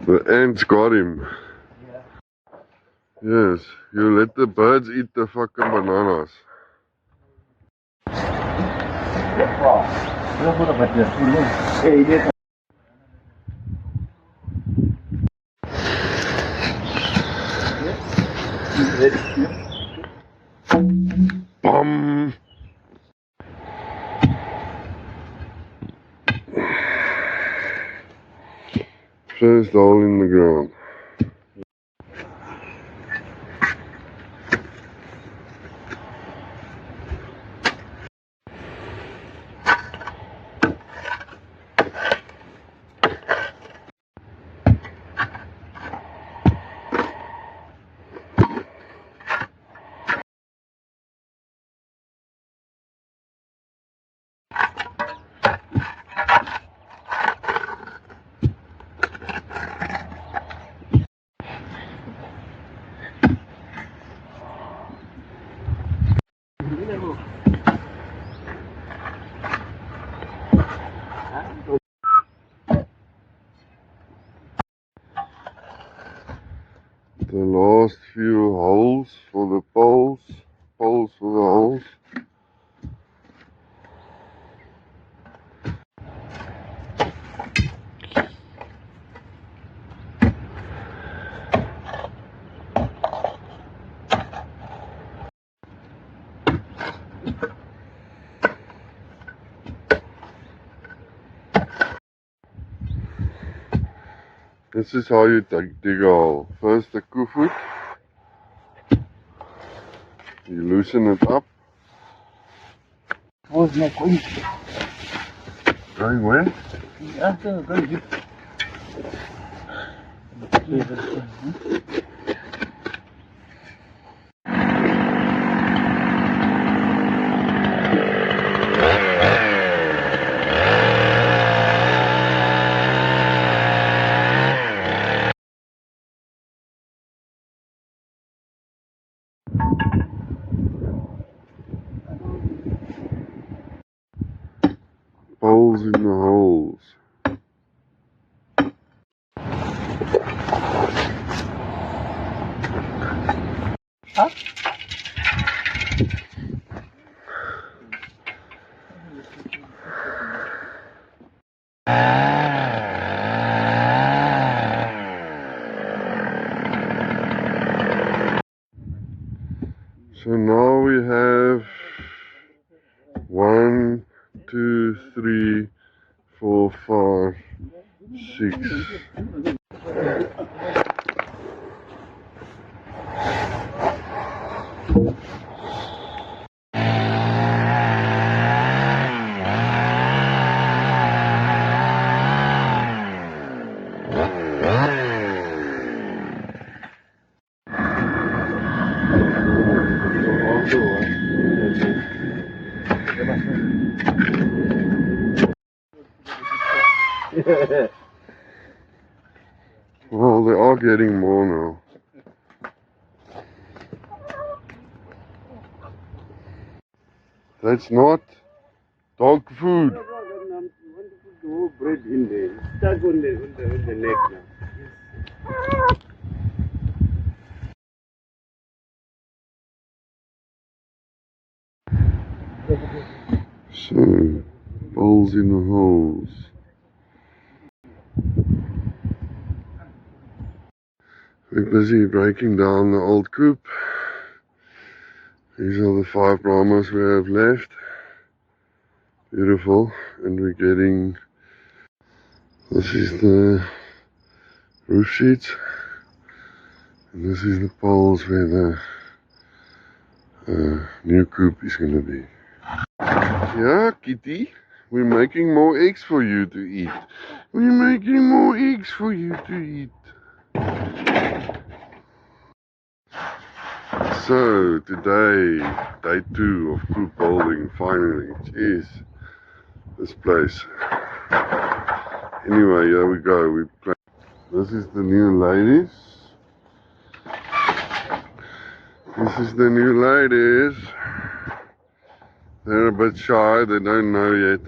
The ants got him. Yes, you let the birds eat the fucking bananas. Bum! First hole in the ground. The last few holes for the poles for the holes. This is how you dig a hole. First the foot. You loosen it up. Was not going. Going where? After going. Poles in the holes. Huh? So now we have 1, 2, 3, 4, 5, 6. Well, they are getting more now. That's not dog food. Bread in there. Stuck on the neck now. So, holes in the holes. We're busy breaking down the old coop. These are the 5 Brahmas we have left. Beautiful. And we're getting, this is the roof sheets. And this is the poles where the new coop is going to be. Yeah, kitty, we're making more eggs for you to eat. We're making more eggs for you to eat. So, today, day 2 of coop building, finally. Jeez, this place. Anyway, here we go. This is the new ladies. This is the new ladies. They're a bit shy, they don't know yet.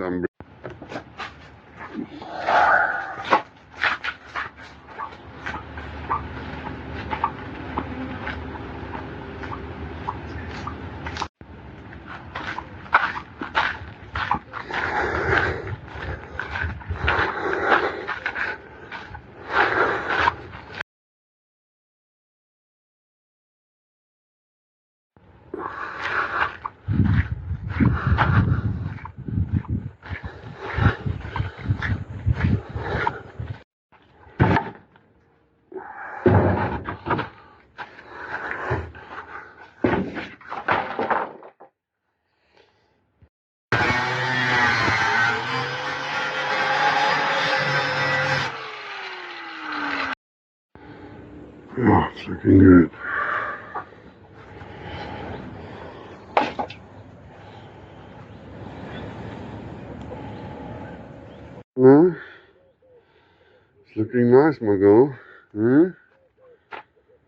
Oh, it's looking good. No? It's looking nice, my girl. Huh?